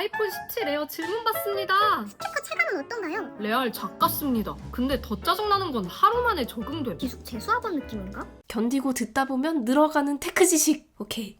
아이폰 17 에어 질문 받습니다. 스티커 체감은 어떤가요? 레알 작같습니다. 근데 더 짜증나는 건 하루 만에 적응됨. 기숙 재수학원 느낌인가? 견디고 듣다 보면 늘어가는 테크 지식. 오케이.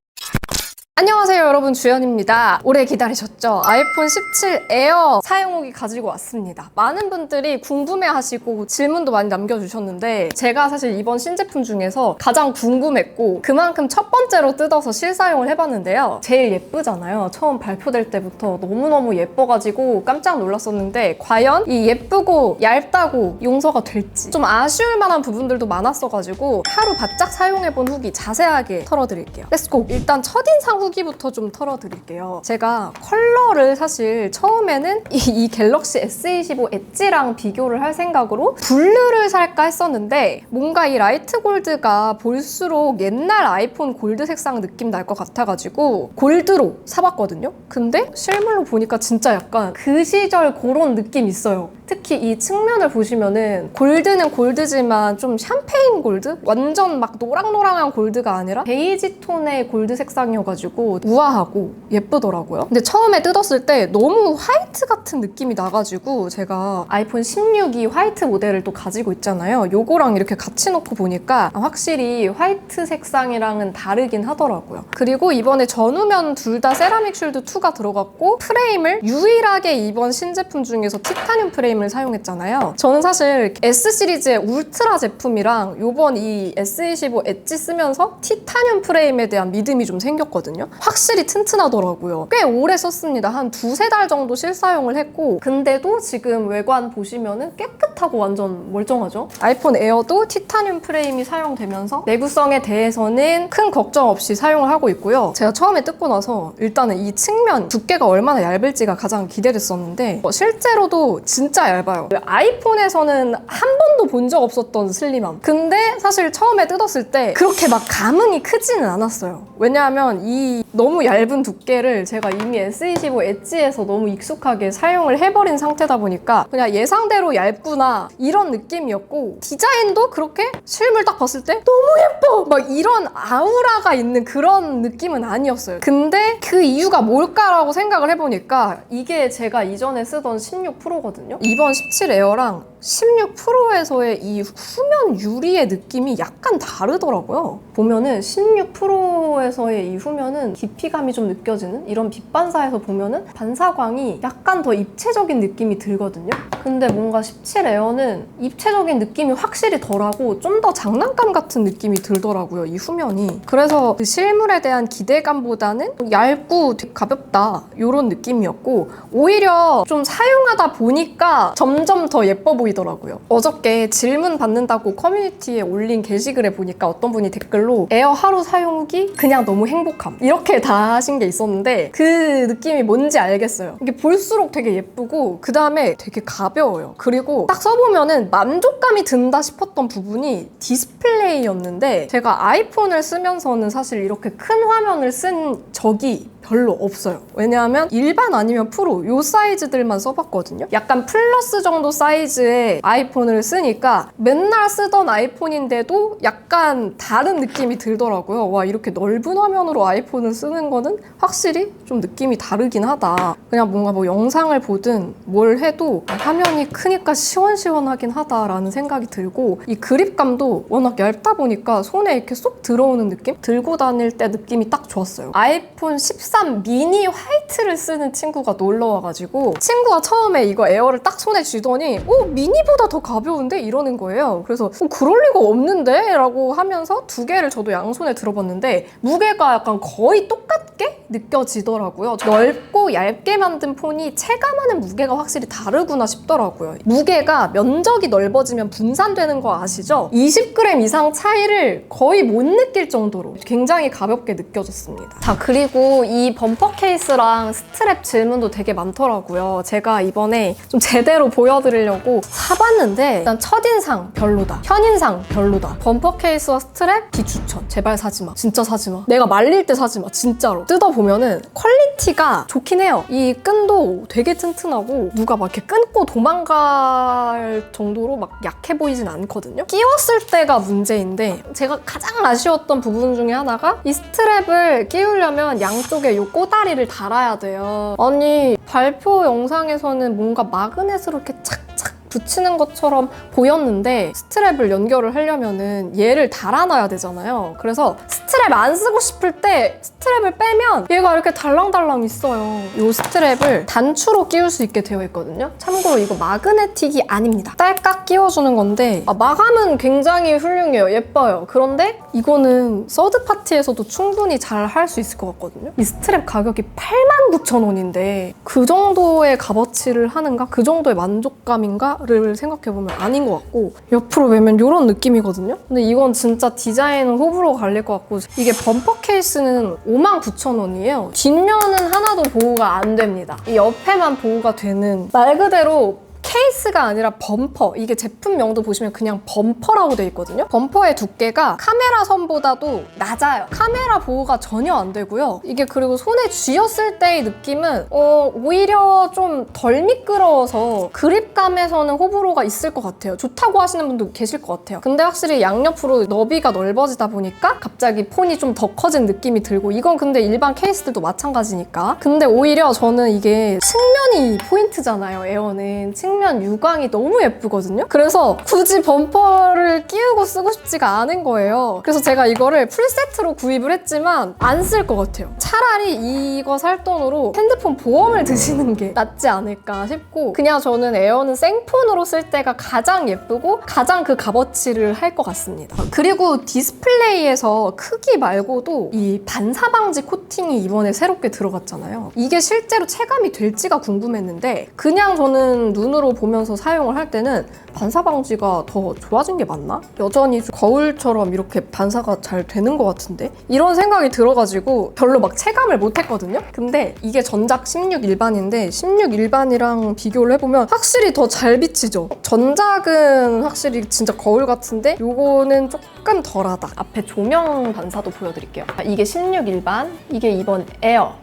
안녕하세요 여러분, 주연입니다. 오래 기다리셨죠? 아이폰 17 에어 사용 후기 가지고 왔습니다. 많은 분들이 궁금해하시고 질문도 많이 남겨주셨는데 제가 사실 이번 신제품 중에서 가장 궁금했고 그만큼 첫 번째로 뜯어서 실사용을 해봤는데요. 제일 예쁘잖아요. 처음 발표될 때부터 너무너무 예뻐가지고 깜짝 놀랐었는데 과연 이 예쁘고 얇다고 용서가 될지 좀 아쉬울 만한 부분들도 많았어가지고 하루 바짝 사용해본 후기 자세하게 털어드릴게요. 렛츠고! 일단 첫인상 후기부터 좀 털어드릴게요. 제가 컬러를 사실 처음에는 이 갤럭시 S25 엣지랑 비교를 할 생각으로 블루를 살까 했었는데 뭔가 이 라이트 골드가 볼수록 옛날 아이폰 골드 색상 느낌 날 것 같아가지고 골드로 사봤거든요. 근데 실물로 보니까 진짜 약간 그 시절 그런 느낌 있어요. 특히 이 측면을 보시면은 골드는 골드지만 좀 샴페인 골드? 완전 막 노랑노랑한 골드가 아니라 베이지 톤의 골드 색상이어가지고 우아하고 예쁘더라고요. 근데 처음에 뜯었을 때 너무 화이트 같은 느낌이 나가지고 제가 아이폰 16이 화이트 모델을 또 가지고 있잖아요. 요거랑 이렇게 같이 놓고 보니까 확실히 화이트 색상이랑은 다르긴 하더라고요. 그리고 이번에 전후면 둘 다 세라믹 쉴드 2가 들어갔고 프레임을 유일하게 이번 신제품 중에서 티타늄 프레임을 사용했잖아요. 저는 사실 S 시리즈의 울트라 제품이랑 요번 이 S25 엣지 쓰면서 티타늄 프레임에 대한 믿음이 좀 생겼거든요. 확실히 튼튼하더라고요. 꽤 오래 썼습니다. 한 두세 달 정도 실사용을 했고 근데도 지금 외관 보시면은 깨끗하고 완전 멀쩡하죠? 아이폰 에어도 티타늄 프레임이 사용되면서 내구성에 대해서는 큰 걱정 없이 사용을 하고 있고요. 제가 처음에 뜯고 나서 일단은 이 측면 두께가 얼마나 얇을지가 가장 기대됐었는데 실제로도 진짜 얇아요. 아이폰에서는 한 번도 본 적 없었던 슬림함. 근데 사실 처음에 뜯었을 때 그렇게 막 감흥이 크지는 않았어요. 왜냐하면 이 너무 얇은 두께를 제가 이미 S25 엣지에서 너무 익숙하게 사용을 해버린 상태다 보니까 그냥 예상대로 얇구나 이런 느낌이었고 디자인도 그렇게 실물 딱 봤을 때 너무 예뻐! 막 이런 아우라가 있는 그런 느낌은 아니었어요. 근데 그 이유가 뭘까라고 생각을 해보니까 이게 제가 이전에 쓰던 16 프로거든요. 이번 17 에어랑 16 프로에서의 이 후면 유리의 느낌이 약간 다르더라고요. 보면은 16 프로에서의 이 후면은 깊이감이 좀 느껴지는 이런 빛 반사에서 보면은 반사광이 약간 더 입체적인 느낌이 들거든요. 근데 뭔가 17 에어는 입체적인 느낌이 확실히 덜하고 좀 더 장난감 같은 느낌이 들더라고요, 이 후면이. 그래서 그 실물에 대한 기대감보다는 얇고 되게 가볍다 이런 느낌이었고 오히려 좀 사용하다 보니까 점점 더 예뻐 보이더라고요. 어저께 질문 받는다고 커뮤니티에 올린 게시글에 보니까 어떤 분이 댓글로 에어 하루 사용 후기 그냥 너무 행복함 이렇게 다 하신 게 있었는데 그 느낌이 뭔지 알겠어요. 이게 볼수록 되게 예쁘고 그 다음에 되게 가벼워요. 그리고 딱 써보면은 만족감이 든다 싶었던 부분이 디스플레이였는데 제가 아이폰을 쓰면서는 사실 이렇게 큰 화면을 쓴 적이 별로 없어요. 왜냐하면 일반 아니면 프로 요 사이즈들만 써봤거든요. 약간 플러스 정도 사이즈의 아이폰을 쓰니까 맨날 쓰던 아이폰인데도 약간 다른 느낌이 들더라고요. 와, 이렇게 넓은 화면으로 아이폰을 쓰는 거는 확실히 좀 느낌이 다르긴 하다. 그냥 뭔가 뭐 영상을 보든 뭘 해도 화면이 크니까 시원시원하긴 하다라는 생각이 들고 이 그립감도 워낙 얇다 보니까 손에 이렇게 쏙 들어오는 느낌? 들고 다닐 때 느낌이 딱 좋았어요. 아이폰 13 미니 화이트를 쓰는 친구가 놀러 와가지고 친구가 처음에 이거 에어를 딱 손에 쥐더니 미니보다 더 가벼운데? 이러는 거예요. 그래서 그럴 리가 없는데? 라고 하면서 두 개를 저도 양손에 들어봤는데 무게가 약간 거의 똑같게 느껴지더라고요. 넓고 얇게 만든 폰이 체감하는 무게가 확실히 다르구나 싶더라고요. 무게가 면적이 넓어지면 분산되는 거 아시죠? 20g 이상 차이를 거의 못 느낄 정도로 굉장히 가볍게 느껴졌습니다. 자, 그리고 이 범퍼 케이스랑 스트랩 질문도 되게 많더라고요. 제가 이번에 좀 제대로 보여드리려고 사봤는데 일단 첫인상 별로다, 현인상 별로다, 범퍼 케이스와 스트랩 비추천. 제발 사지마, 진짜 사지마. 내가 말릴 때 사지마, 진짜로. 뜯어보 보면은 퀄리티가 좋긴 해요. 이 끈도 되게 튼튼하고 누가 막 이렇게 끊고 도망갈 정도로 막 약해 보이진 않거든요. 끼웠을 때가 문제인데 제가 가장 아쉬웠던 부분 중에 하나가 이 스트랩을 끼우려면 양쪽에 이 꼬다리를 달아야 돼요. 아니 발표 영상에서는 뭔가 마그넷으로 이렇게 착착 붙이는 것처럼 보였는데 스트랩을 연결을 하려면은 얘를 달아놔야 되잖아요. 그래서 스트랩 안 쓰고 싶을 때 스트랩을 빼면 얘가 이렇게 달랑달랑 있어요. 이 스트랩을 단추로 끼울 수 있게 되어 있거든요. 참고로 이거 마그네틱이 아닙니다. 딸깍 끼워주는 건데 마감은 굉장히 훌륭해요. 예뻐요. 그런데 이거는 서드파티에서도 충분히 잘 할 수 있을 것 같거든요. 이 스트랩 가격이 89,000원인데 그 정도의 값어치를 하는가? 그 정도의 만족감인가? 를 생각해보면 아닌 것 같고 옆으로 매면 이런 느낌이거든요. 근데 이건 진짜 디자인은 호불호 갈릴 것 같고 이게 범퍼 케이스는 59,000원이에요. 뒷면은 하나도 보호가 안 됩니다. 이 옆에만 보호가 되는 말 그대로 케이스가 아니라 범퍼. 이게 제품명도 보시면 그냥 범퍼라고 돼 있거든요. 범퍼의 두께가 카메라 선보다도 낮아요. 카메라 보호가 전혀 안 되고요. 이게 그리고 손에 쥐었을 때의 느낌은 오히려 좀 덜 미끄러워서 그립감에서는 호불호가 있을 것 같아요. 좋다고 하시는 분도 계실 것 같아요. 근데 확실히 양옆으로 너비가 넓어지다 보니까 갑자기 폰이 좀 더 커진 느낌이 들고 이건 근데 일반 케이스들도 마찬가지니까. 근데 오히려 저는 이게 측면이 포인트잖아요. 에어는 측면 유광이 너무 예쁘거든요. 그래서 굳이 범퍼를 끼우고 쓰고 싶지가 않은 거예요. 그래서 제가 이거를 풀세트로 구입을 했지만 안 쓸 것 같아요. 차라리 이거 살 돈으로 핸드폰 보험을 드시는 게 낫지 않을까 싶고 그냥 저는 에어는 생폰으로 쓸 때가 가장 예쁘고 가장 그 값어치를 할 것 같습니다. 그리고 디스플레이에서 크기 말고도 이 반사 방지 코팅이 이번에 새롭게 들어갔잖아요. 이게 실제로 체감이 될지가 궁금했는데 그냥 저는 눈으로 보면서 사용을 할 때는 반사 방지가 더 좋아진 게 맞나? 여전히 거울처럼 이렇게 반사가 잘 되는 것 같은데? 이런 생각이 들어가지고 별로 막 체감을 못 했거든요? 근데 이게 전작 16 일반인데 16 일반이랑 비교를 해보면 확실히 더 잘 비치죠? 전작은 확실히 진짜 거울 같은데 요거는 조금 덜하다. 앞에 조명 반사도 보여드릴게요. 이게 16 일반, 이게 이번 에어.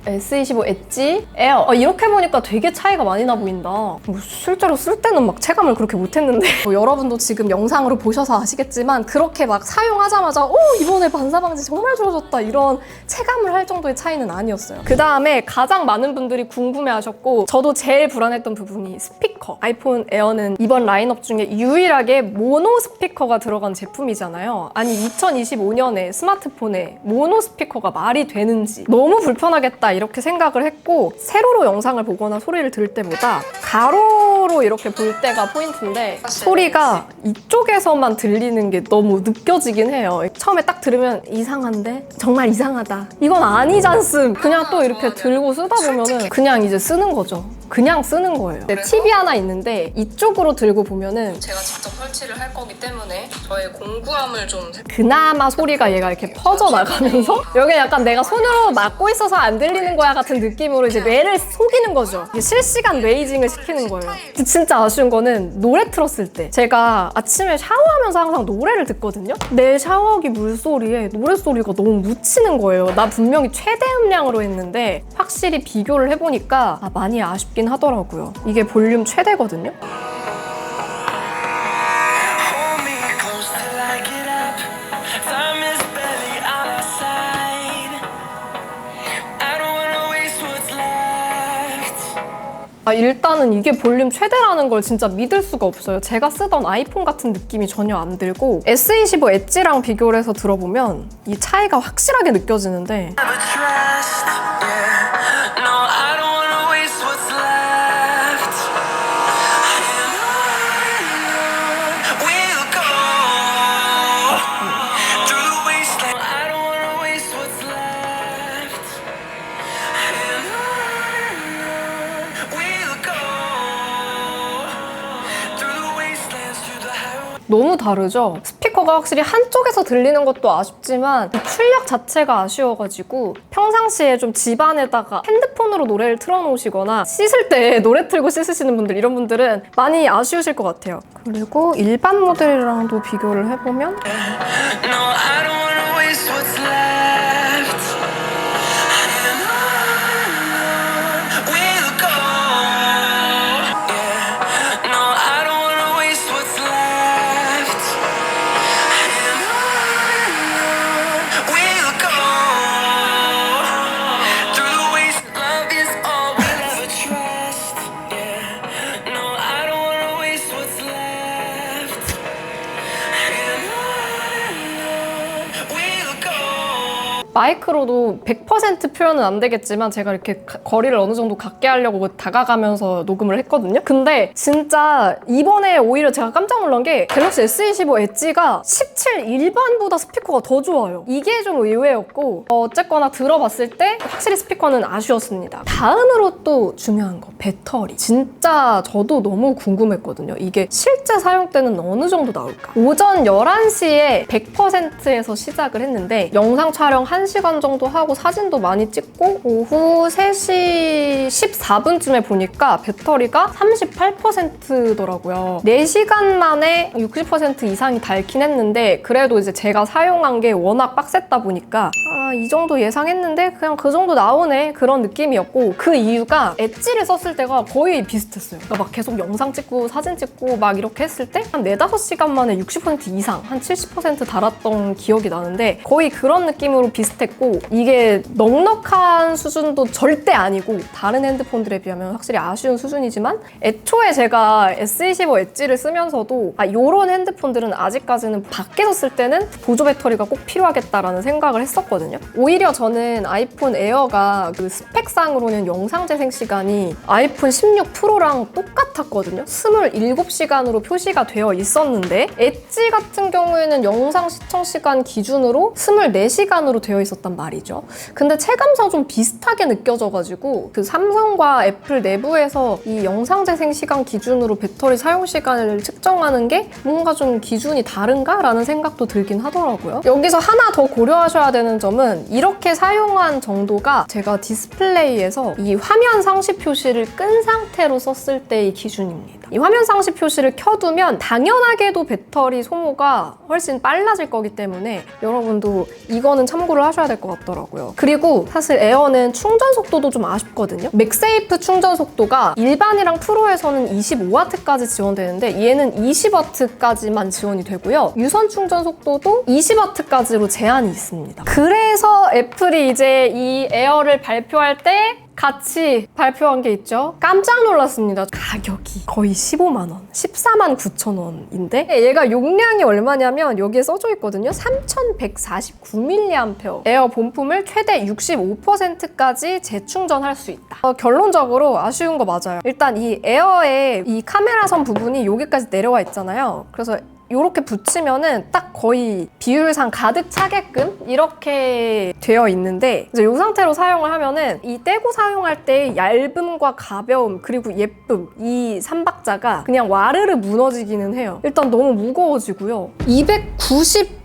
S25 엣지, 에어. 이렇게 보니까 되게 차이가 많이 나 보인다. 뭐 실제로 쓸 때는 막 체감을 그렇게 못했는데 뭐 여러분도 지금 영상으로 보셔서 아시겠지만 그렇게 막 사용하자마자 이번에 반사 방지 정말 좋아졌다 이런 체감을 할 정도의 차이는 아니었어요. 그 다음에 가장 많은 분들이 궁금해하셨고 저도 제일 불안했던 부분이 스피커. 아이폰 에어는 이번 라인업 중에 유일하게 모노 스피커가 들어간 제품이잖아요. 아니 2025년에 스마트폰에 모노 스피커가 말이 되는지 너무 불편하겠다 이렇게 생각을 했고 세로로 영상을 보거나 소리를 들을 때보다 가로로 이렇게 볼 때가 포인트인데 소리가 이쪽에서만 들리는 게 너무 느껴지긴 해요. 처음에 딱 들으면 이상한데? 정말 이상하다. 이건 아니잖음. 그냥 또 이렇게 들고 쓰다 보면은 그냥 이제 쓰는 거죠. 그냥 쓰는 거예요. 팁이 하나 있는데 이쪽으로 들고 보면은 제가 직접 설치를 할 거기 때문에 저의 공구함을 좀 그나마 소리가 얘가 이렇게 퍼져나가면서 여기 약간 내가 손으로 막고 있어서 안 들리는 거야 같은 느낌으로 이제 뇌를 속이는 거죠. 실시간 뇌이징을 시키는 거예요. 진짜 아쉬운 거는 노래 틀었을 때 제가 아침에 샤워하면서 항상 노래를 듣거든요. 내 샤워기 물소리에 노래소리가 너무 묻히는 거예요. 나 분명히 최대 음량으로 했는데 확실히 비교를 해보니까 많이 아쉽긴 하더라고요. 이게 볼륨 최대거든요. 일단은 이게 볼륨 최대라는 걸 진짜 믿을 수가 없어요. 제가 쓰던 아이폰 같은 느낌이 전혀 안 들고 S25 엣지랑 비교를 해서 들어보면 이 차이가 확실하게 느껴지는데 너무 다르죠? 스피커가 확실히 한쪽에서 들리는 것도 아쉽지만 출력 자체가 아쉬워가지고 평상시에 좀 집안에다가 핸드폰으로 노래를 틀어놓으시거나 씻을 때 노래 틀고 씻으시는 분들 이런 분들은 많이 아쉬우실 것 같아요. 그리고 일반 모델이랑도 비교를 해보면 마이크로도 100% 표현은 안 되겠지만 제가 이렇게 거리를 어느 정도 갖게 하려고 다가가면서 녹음을 했거든요. 근데 진짜 이번에 오히려 제가 깜짝 놀란 게 갤럭시 S25 엣지가 17 일반보다 스피커가 더 좋아요. 이게 좀 의외였고 어쨌거나 들어봤을 때 확실히 스피커는 아쉬웠습니다. 다음으로 또 중요한 거, 배터리. 진짜 저도 너무 궁금했거든요. 이게 실제 사용 때는 어느 정도 나올까? 오전 11시에 100%에서 시작을 했는데 영상 촬영 1시간 정도 하고 사진도 많이 찍고 오후 3시 14분쯤에 보니까 배터리가 38%더라고요. 4시간 만에 60% 이상이 닳긴 했는데 그래도 이제 제가 사용한 게 워낙 빡셌다 보니까 이 정도 예상했는데 그냥 그 정도 나오네 그런 느낌이었고 그 이유가 엣지를 썼을 때가 거의 비슷했어요. 그러니까 막 계속 영상 찍고 사진 찍고 막 이렇게 했을 때 한 4-5시간 만에 60% 이상 한 70% 달았던 기억이 나는데 거의 그런 느낌으로 비슷했고 이게 넉넉한 수준도 절대 아니고 다른 핸드폰들에 비하면 확실히 아쉬운 수준이지만 애초에 제가 S25 엣지를 쓰면서도 이런 핸드폰들은 아직까지는 밖에서 쓸 때는 보조 배터리가 꼭 필요하겠다라는 생각을 했었거든요. 오히려 저는 아이폰 에어가 그 스펙상으로는 영상 재생 시간이 아이폰 16 프로랑 똑같았거든요. 27시간으로 표시가 되어 있었는데 엣지 같은 경우에는 영상 시청 시간 기준으로 24시간으로 되어 있었단 말이죠. 근데 체감상 좀 비슷하게 느껴져가지고 그 삼성과 애플 내부에서 이 영상 재생 시간 기준으로 배터리 사용 시간을 측정하는 게 뭔가 좀 기준이 다른가? 라는 생각도 들긴 하더라고요. 여기서 하나 더 고려하셔야 되는 점은 이렇게 사용한 정도가 제가 디스플레이에서 이 화면 상시 표시를 끈 상태로 썼을 때의 기준입니다. 이 화면 상시 표시를 켜두면 당연하게도 배터리 소모가 훨씬 빨라질 거기 때문에 여러분도 이거는 참고를 하셔야 될 것 같더라고요. 그리고 사실 에어는 충전 속도도 좀 아쉽거든요. 맥세이프 충전 속도가 일반이랑 프로에서는 25W까지 지원되는데 얘는 20W까지만 지원이 되고요. 유선 충전 속도도 20W까지로 제한이 있습니다. 그래서 애플이 이제 이 에어를 발표할 때 같이 발표한 게 있죠. 깜짝 놀랐습니다. 가격이 거의 15만 원, 14만 9천 원인데 얘가 용량이 얼마냐면 여기에 써져 있거든요. 3149mAh. 에어 본품을 최대 65%까지 재충전할 수 있다. 결론적으로 아쉬운 거 맞아요. 일단 이 에어의 이 카메라선 부분이 여기까지 내려와 있잖아요. 그래서 이렇게 붙이면은 딱 거의 비율상 가득 차게끔 이렇게 되어 있는데 이제 이 상태로 사용을 하면은 이 떼고 사용할 때 얇음과 가벼움 그리고 예쁨 이 삼박자가 그냥 와르르 무너지기는 해요. 일단 너무 무거워지고요. 291g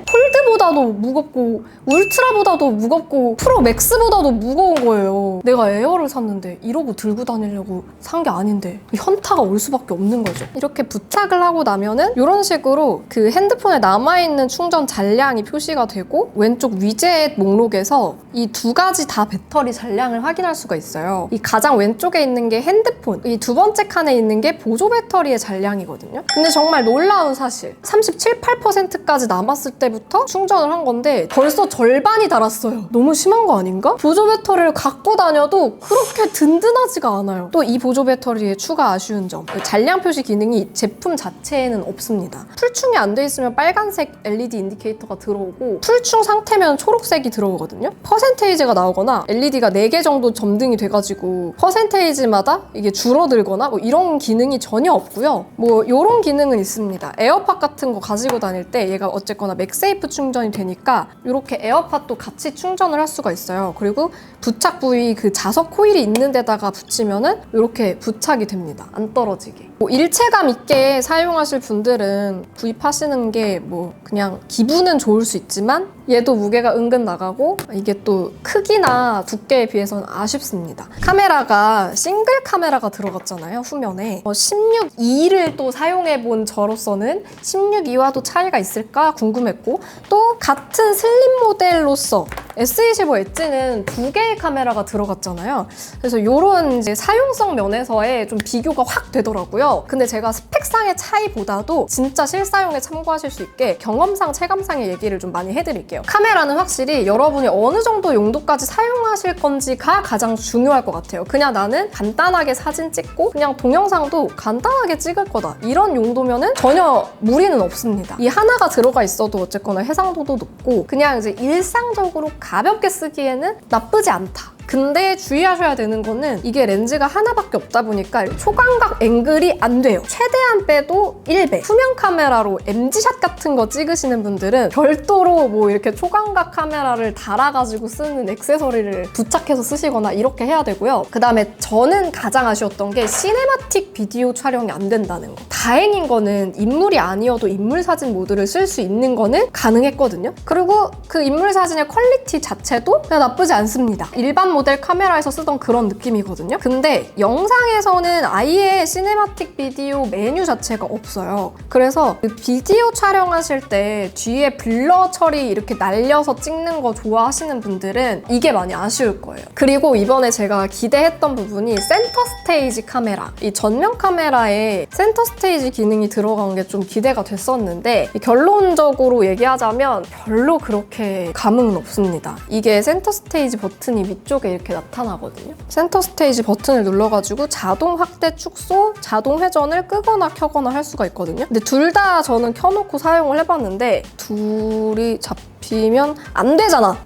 폴드보다도 무겁고 울트라보다도 무겁고 프로 맥스보다도 무거운 거예요. 내가 에어를 샀는데 이러고 들고 다니려고 산 게 아닌데 현타가 올 수밖에 없는 거죠. 이렇게 부착을 하고 나면은 이런 식으로 그 핸드폰에 남아있는 충전 잔량이 표시가 되고 왼쪽 위젯 목록에서 이 두 가지 다 배터리 잔량을 확인할 수가 있어요. 이 가장 왼쪽에 있는 게 핸드폰, 이 두 번째 칸에 있는 게 보조 배터리의 잔량이거든요. 근데 정말 놀라운 사실 37, 8%까지 남았을 때부터 충전을 한 건데 벌써 절반이 닳았어요. 너무 심한 거 아닌가? 보조 배터리를 갖고 다녀도 그렇게 든든하지가 않아요. 또 이 보조 배터리의 추가 아쉬운 점, 잔량 표시 기능이 제품 자체에는 없습니다. 풀충이 안 돼 있으면 빨간색 LED 인디케이터가 들어오고 풀충 상태면 초록색이 들어오거든요. 퍼센테이지가 나오거나 LED가 4개 정도 점등이 돼가지고 퍼센테이지마다 이게 줄어들거나 뭐 이런 기능이 전혀 없고요. 뭐 이런 기능은 있습니다. 에어팟 같은 거 가지고 다닐 때 얘가 어쨌거나 맥세이프 충전이 되니까 이렇게 에어팟도 같이 충전을 할 수가 있어요. 그리고 부착 부위 그 자석 코일이 있는 데다가 붙이면은 이렇게 부착이 됩니다. 안 떨어지게. 뭐 일체감 있게 사용하실 분들은 구입하시는 게 뭐 그냥 기분은 좋을 수 있지만 얘도 무게가 은근 나가고 이게 또 크기나 두께에 비해서는 아쉽습니다. 카메라가 싱글 카메라가 들어갔잖아요, 후면에. 16.2를 또 사용해본 저로서는 16.2와도 차이가 있을까 궁금했고 또 같은 슬림 모델로서 S25 엣지는 2개의 카메라가 들어갔잖아요. 그래서 이런 이제 사용성 면에서의 좀 비교가 확 되더라고요. 있어서 근데 제가 스펙상의 차이보다도 진짜 실사용에 참고하실 수 있게 경험상, 체감상의 얘기를 좀 많이 해드릴게요. 카메라는 확실히 여러분이 어느 정도 용도까지 사용하실 건지가 가장 중요할 것 같아요. 그냥 나는 간단하게 사진 찍고 그냥 동영상도 간단하게 찍을 거다. 이런 용도면은 전혀 무리는 없습니다. 이 하나가 들어가 있어도 어쨌거나 해상도도 높고 그냥 이제 일상적으로 가볍게 쓰기에는 나쁘지 않다. 근데 주의하셔야 되는 거는 이게 렌즈가 하나밖에 없다 보니까 초광각 앵글이 안 돼요. 최대한 빼도 1배. 투명 카메라로 MG샷 같은 거 찍으시는 분들은 별도로 뭐 이렇게 초광각 카메라를 달아가지고 쓰는 액세서리를 부착해서 쓰시거나 이렇게 해야 되고요. 그 다음에 저는 가장 아쉬웠던 게 시네마틱 비디오 촬영이 안 된다는 거. 다행인 거는 인물이 아니어도 인물 사진 모드를 쓸 수 있는 거는 가능했거든요. 그리고 그 인물 사진의 퀄리티 자체도 그냥 나쁘지 않습니다. 일반 모델 카메라에서 쓰던 그런 느낌이거든요. 근데 영상에서는 아예 시네마틱 비디오 메뉴 자체가 없어요. 그래서 그 비디오 촬영하실 때 뒤에 블러 처리 이렇게 날려서 찍는 거 좋아하시는 분들은 이게 많이 아쉬울 거예요. 그리고 이번에 제가 기대했던 부분이 센터 스테이지 카메라. 이 전면 카메라에 센터 스테이지 기능이 들어간 게 좀 기대가 됐었는데 결론적으로 얘기하자면 별로 그렇게 감흥은 없습니다. 이게 센터 스테이지 버튼이 위쪽에 이렇게 나타나거든요. 센터 스테이지 버튼을 눌러가지고 자동 확대 축소, 자동 회전을 끄거나 켜거나 할 수가 있거든요. 근데 둘 다 저는 켜놓고 사용을 해봤는데 둘이 잡히면 안 되잖아.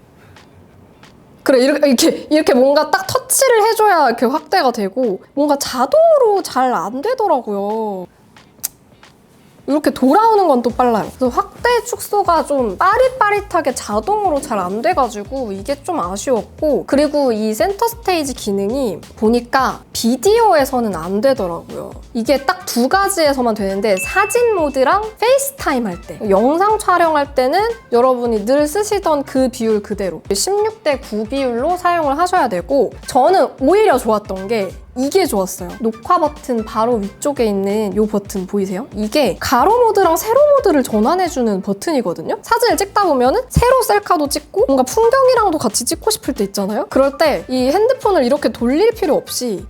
그래, 이렇게 뭔가 딱 터치를 해줘야 이렇게 확대가 되고 뭔가 자동으로 잘 안 되더라고요. 이렇게 돌아오는 건 또 빨라요. 그래서 확대 축소가 좀 빠릿빠릿하게 자동으로 잘 안 돼가지고 이게 좀 아쉬웠고 그리고 이 센터 스테이지 기능이 보니까 비디오에서는 안 되더라고요. 이게 딱 두 가지에서만 되는데 사진 모드랑 페이스타임 할 때, 영상 촬영할 때는 여러분이 늘 쓰시던 그 비율 그대로 16대 9 비율로 사용을 하셔야 되고 저는 오히려 좋았던 게 이게 좋았어요. 녹화 버튼 바로 위쪽에 있는 이 버튼 보이세요? 이게 가로 모드랑 세로 모드를 전환해주는 버튼이거든요? 사진을 찍다 보면은 세로 셀카도 찍고 뭔가 풍경이랑도 같이 찍고 싶을 때 있잖아요? 그럴 때 이 핸드폰을 이렇게 돌릴 필요 없이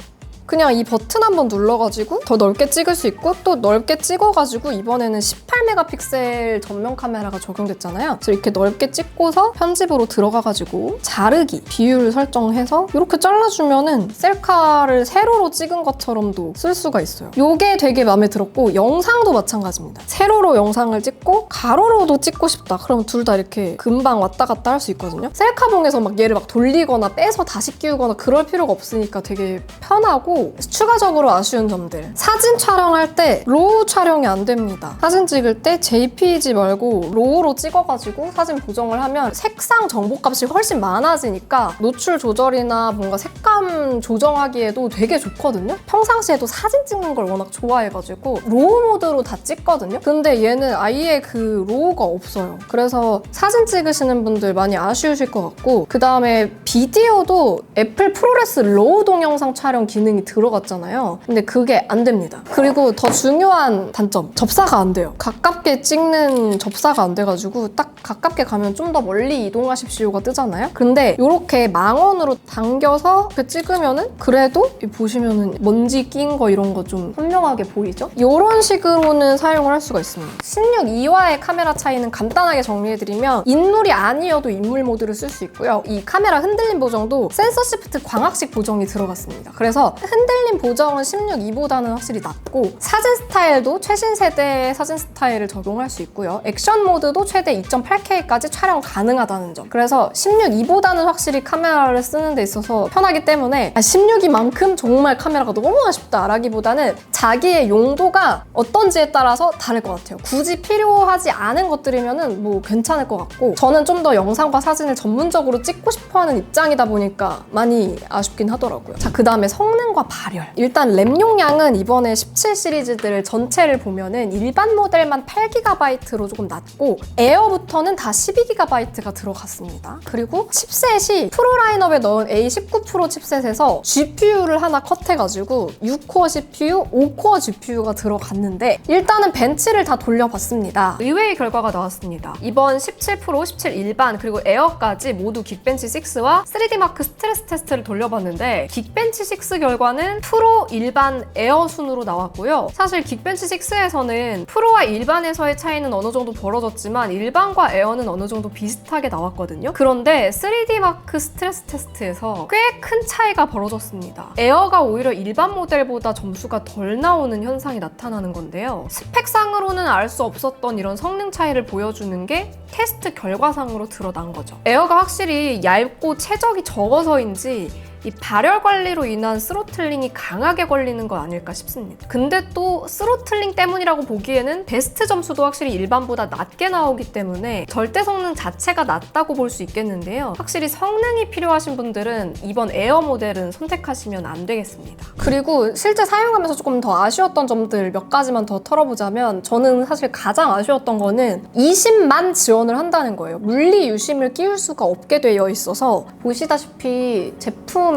그냥 이 버튼 한번 눌러가지고 더 넓게 찍을 수 있고 또 넓게 찍어가지고 이번에는 18메가픽셀 전면 카메라가 적용됐잖아요. 그래서 이렇게 넓게 찍고서 편집으로 들어가가지고 자르기 비율 설정해서 이렇게 잘라주면은 셀카를 세로로 찍은 것처럼도 쓸 수가 있어요. 이게 되게 마음에 들었고 영상도 마찬가지입니다. 세로로 영상을 찍고 가로로도 찍고 싶다. 그럼 둘 다 이렇게 금방 왔다 갔다 할 수 있거든요. 셀카봉에서 막 얘를 막 돌리거나 빼서 다시 끼우거나 그럴 필요가 없으니까 되게 편하고 추가적으로 아쉬운 점들. 사진 촬영할 때 로우 촬영이 안 됩니다. 사진 찍을 때 JPG 말고 로우로 찍어가지고 사진 보정을 하면 색상 정보값이 훨씬 많아지니까 노출 조절이나 뭔가 색감 조정하기에도 되게 좋거든요. 평상시에도 사진 찍는 걸 워낙 좋아해가지고 로우 모드로 다 찍거든요. 근데 얘는 아예 그 로우가 없어요. 그래서 사진 찍으시는 분들 많이 아쉬우실 것 같고 그 다음에 비디오도 애플 프로레스 로우 동영상 촬영 기능이 들어갔잖아요. 근데 그게 안 됩니다. 그리고 더 중요한 단점, 접사가 안 돼요. 가깝게 찍는 접사가 안 돼가지고 딱 가깝게 가면 좀 더 멀리 이동하십시오가 뜨잖아요. 근데 이렇게 망원으로 당겨서 이렇게 찍으면은 그래도 보시면은 먼지 낀 거 이런 거 좀 선명하게 보이죠? 이런 식으로는 사용을 할 수가 있습니다. 16-2와의 카메라 차이는 간단하게 정리해드리면 인물이 아니어도 인물 모드를 쓸 수 있고요. 이 카메라 흔들림 보정도 센서 시프트 광학식 보정이 들어갔습니다. 그래서 흔들림 보정은 16-2보다는 확실히 낫고 사진 스타일도 최신 세대의 사진 스타일을 적용할 수 있고요. 액션 모드도 최대 2.8K까지 촬영 가능하다는 점. 그래서 16-2보다는 확실히 카메라를 쓰는 데 있어서 편하기 때문에 16-2만큼 정말 카메라가 너무 아쉽다 라기보다는 자기의 용도가 어떤지에 따라서 다를 것 같아요. 굳이 필요하지 않은 것들이면은 뭐 괜찮을 것 같고 저는 좀 더 영상과 사진을 전문적으로 찍고 싶어하는 입장이다 보니까 많이 아쉽긴 하더라고요. 자, 그 다음에 성능과 발열. 일단 램 용량은 이번에 17 시리즈들 전체를 보면은 일반 모델만 8GB로 조금 낮고 에어부터는 다 12GB가 들어갔습니다. 그리고 칩셋이 프로 라인업에 넣은 A19 프로 칩셋에서 GPU를 하나 컷해가지고 6코어 CPU, 5코어 GPU가 들어갔는데 일단은 벤치를 다 돌려봤습니다. 의외의 결과가 나왔습니다. 이번 17 프로, 17 일반, 그리고 에어까지 모두 긱벤치 6와 3D 마크 스트레스 테스트를 돌려봤는데 긱벤치 6 결과 결과는 프로, 일반, 에어 순으로 나왔고요. 사실 긱벤치 6에서는 프로와 일반에서의 차이는 어느 정도 벌어졌지만 일반과 에어는 어느 정도 비슷하게 나왔거든요. 그런데 3D 마크 스트레스 테스트에서 꽤 큰 차이가 벌어졌습니다. 에어가 오히려 일반 모델보다 점수가 덜 나오는 현상이 나타나는 건데요. 스펙상으로는 알 수 없었던 이런 성능 차이를 보여주는 게 테스트 결과상으로 드러난 거죠. 에어가 확실히 얇고 최적이 적어서인지 이 발열 관리로 인한 스로틀링이 강하게 걸리는 거 아닐까 싶습니다. 근데 또 스로틀링 때문이라고 보기에는 베스트 점수도 확실히 일반보다 낮게 나오기 때문에 절대 성능 자체가 낮다고 볼 수 있겠는데요. 확실히 성능이 필요하신 분들은 이번 에어 모델은 선택하시면 안 되겠습니다. 그리고 실제 사용하면서 조금 더 아쉬웠던 점들 몇 가지만 더 털어보자면 저는 사실 가장 아쉬웠던 거는 20만 지원을 한다는 거예요. 물리 유심을 끼울 수가 없게 되어 있어서 보시다시피 제품에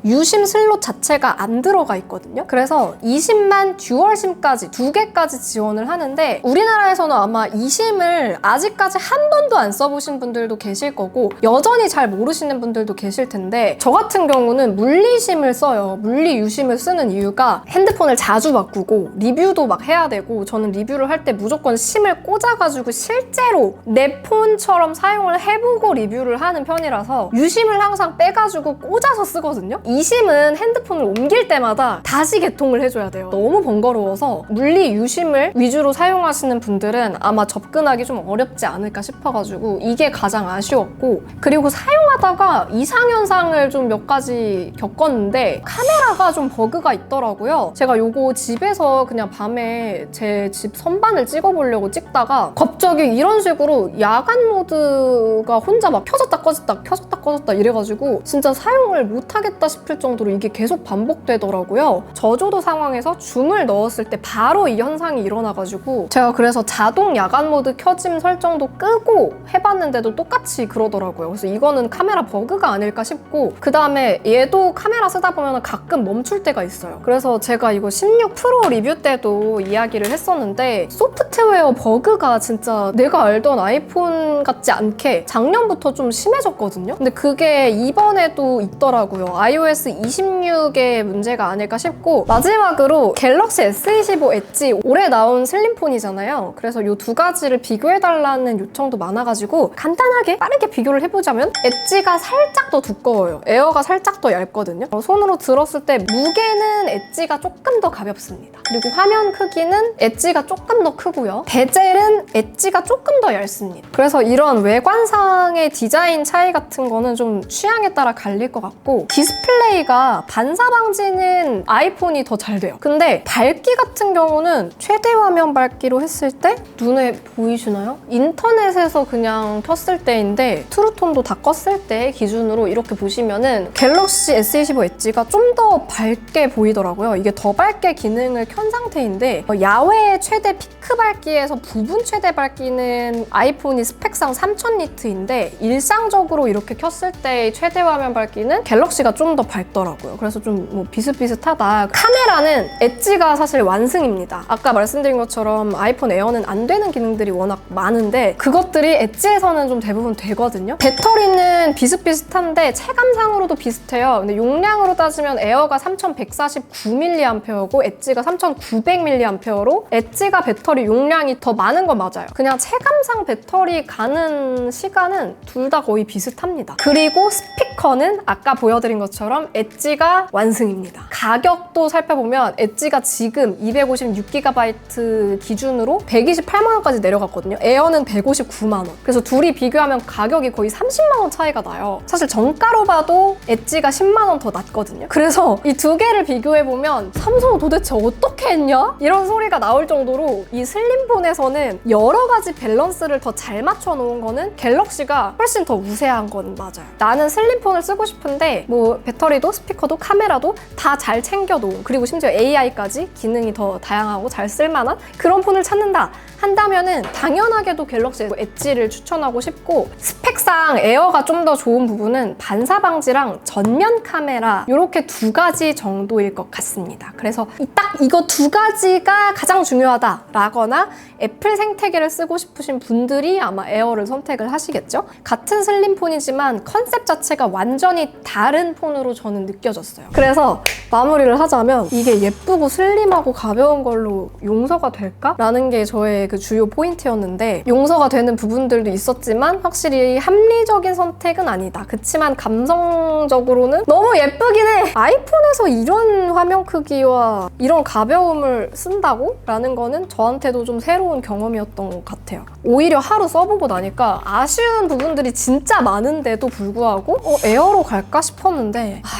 유심 슬롯 자체가 안 들어가 있거든요. 그래서 20만 듀얼심까지 2개까지 지원을 하는데 우리나라에서는 아마 2심을 아직까지 한 번도 안 써보신 분들도 계실 거고 여전히 잘 모르시는 분들도 계실 텐데 저 같은 경우는 물리심을 써요. 물리 유심을 쓰는 이유가 핸드폰을 자주 바꾸고 리뷰도 막 해야 되고 저는 리뷰를 할 때 무조건 심을 꽂아가지고 실제로 내 폰처럼 사용을 해보고 리뷰를 하는 편이라서 유심을 항상 빼가지고 꽂아서 쓰거든요. 이심은 핸드폰을 옮길 때마다 다시 개통을 해줘야 돼요. 너무 번거로워서 물리 유심을 위주로 사용하시는 분들은 아마 접근하기 좀 어렵지 않을까 싶어가지고 이게 가장 아쉬웠고 그리고 사용하다가 이상현상을 좀 몇 가지 겪었는데 카메라가 좀 버그가 있더라고요. 제가 요거 집에서 그냥 밤에 제 집 선반을 찍어보려고 찍다가 갑자기 이런 식으로 야간 모드가 혼자 막 켜졌다 꺼졌다 켜졌다 꺼졌다 이래가지고 진짜 사용을 못하겠다 싶을 정도로 이게 계속 반복되더라고요. 저조도 상황에서 줌을 넣었을 때 바로 이 현상이 일어나가지고 제가 그래서 자동 야간 모드 켜짐 설정도 끄고 해봤는데도 똑같이 그러더라고요. 그래서 이거는 카메라 버그가 아닐까 싶고 그 다음에 얘도 카메라 쓰다 보면 가끔 멈출 때가 있어요. 그래서 제가 이거 16 프로 리뷰 때도 이야기를 했었는데 소프트웨어 버그가 진짜 내가 알던 아이폰 같지 않게 작년부터 좀 심해졌거든요. 근데 그게 이번에도 있더라고요. iOS 26의 문제가 아닐까 싶고 마지막으로 갤럭시 S25 엣지 올해 나온 슬림폰이잖아요. 그래서 이 두 가지를 비교해달라는 요청도 많아가지고 간단하게 빠르게 비교를 해보자면 엣지가 살짝 더 두꺼워요. 에어가 살짝 더 얇거든요. 손으로 들었을 때 무게는 엣지가 조금 더 가볍습니다. 그리고 화면 크기는 엣지가 조금 더 크고요. 베젤은 엣지가 조금 더 얇습니다. 그래서 이런 외관상의 디자인 차이 같은 거는 좀 취향에 따라 갈릴 것 같고 디스플레이가 반사 방지는 아이폰이 더 잘 돼요. 근데 밝기 같은 경우는 최대 화면 밝기로 했을 때 눈에 보이시나요? 인터넷에서 그냥 켰을 때인데 트루톤도 다 껐을 때 기준으로 이렇게 보시면은 갤럭시 S25 엣지가 좀 더 밝게 보이더라고요. 이게 더 밝게 기능을 켠 상태인데 야외 최대 피크 밝기에서 부분 최대 밝기는 아이폰이 스펙상 3000니트인데 일상적으로 이렇게 켰을 때의 최대 화면 밝기는 갤럭시가 좀 더 밝더라고요. 그래서 좀 뭐 비슷비슷하다. 카메라는 엣지가 사실 완승입니다. 아까 말씀드린 것처럼 아이폰 에어는 안 되는 기능들이 워낙 많은데 그것들이 엣지에서는 좀 대부분 되거든요. 배터리는 비슷비슷한데 체감상으로도 비슷해요. 근데 용량으로 따지면 에어가 3149mAh고 엣지가 3900mAh로 엣지가 배터리 용량이 더 많은 건 맞아요. 그냥 체감상 배터리 가는 시간은 둘 다 거의 비슷합니다. 그리고 스피커는 아까 보여드린 것처럼 엣지가 완승입니다. 가격도 살펴보면 엣지가 지금 256GB 기준으로 128만 원까지 내려갔거든요. 에어는 159만 원. 그래서 둘이 비교하면 가격이 거의 30만 원 차이가 나요. 사실 정가로 봐도 엣지가 10만 원 더 낮거든요. 그래서 이 두 개를 비교해보면 삼성은 도대체 어떻게 했냐? 이런 소리가 나올 정도로 이 슬림폰에서는 여러 가지 밸런스를 더 잘 맞춰놓은 거는 갤럭시가 훨씬 더 우세한 건 맞아요. 나는 슬림폰을 쓰고 싶은데 뭐 배터리도 스피커도 카메라도 다 잘 챙겨놓은 그리고 심지어 AI까지 기능이 더 다양하고 잘 쓸만한 그런 폰을 찾는다 한다면은 당연하게도 갤럭시 엣지를 추천하고 싶고 스펙상 에어가 좀 더 좋은 부분은 반사 방지랑 전면 카메라 이렇게 두 가지 정도일 것 같습니다. 그래서 딱 이거 두 가지가 가장 중요하다라거나 애플 생태계를 쓰고 싶으신 분들이 아마 에어를 선택을 하시겠죠? 같은 슬림폰이지만 컨셉 자체가 완전히 다른 다른 폰으로 저는 느껴졌어요. 그래서 마무리를 하자면 이게 예쁘고 슬림하고 가벼운 걸로 용서가 될까? 라는 게 저의 그 주요 포인트였는데 용서가 되는 부분들도 있었지만 확실히 합리적인 선택은 아니다. 그치만 감성적으로는 너무 예쁘긴 해! 아이폰에서 이런 화면 크기와 이런 가벼움을 쓴다고? 라는 거는 저한테도 좀 새로운 경험이었던 것 같아요. 오히려 하루 써보고 나니까 아쉬운 부분들이 진짜 많은데도 불구하고 에어로 갈까 싶었는데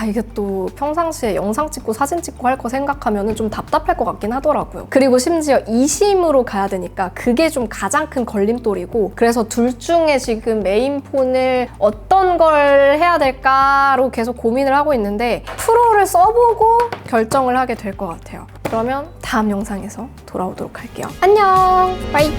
이게 또 평상시에 영상 찍고 사진 찍고 할 거 생각하면 좀 답답할 것 같긴 하더라고요. 그리고 심지어 eSIM으로 가야 되니까 그게 좀 가장 큰 걸림돌이고 그래서 둘 중에 지금 메인폰을 어떤 걸 해야 될까로 계속 고민을 하고 있는데 프로를 써보고 결정을 하게 될 것 같아요. 그러면 다음 영상에서 돌아오도록 할게요. 안녕! 바이!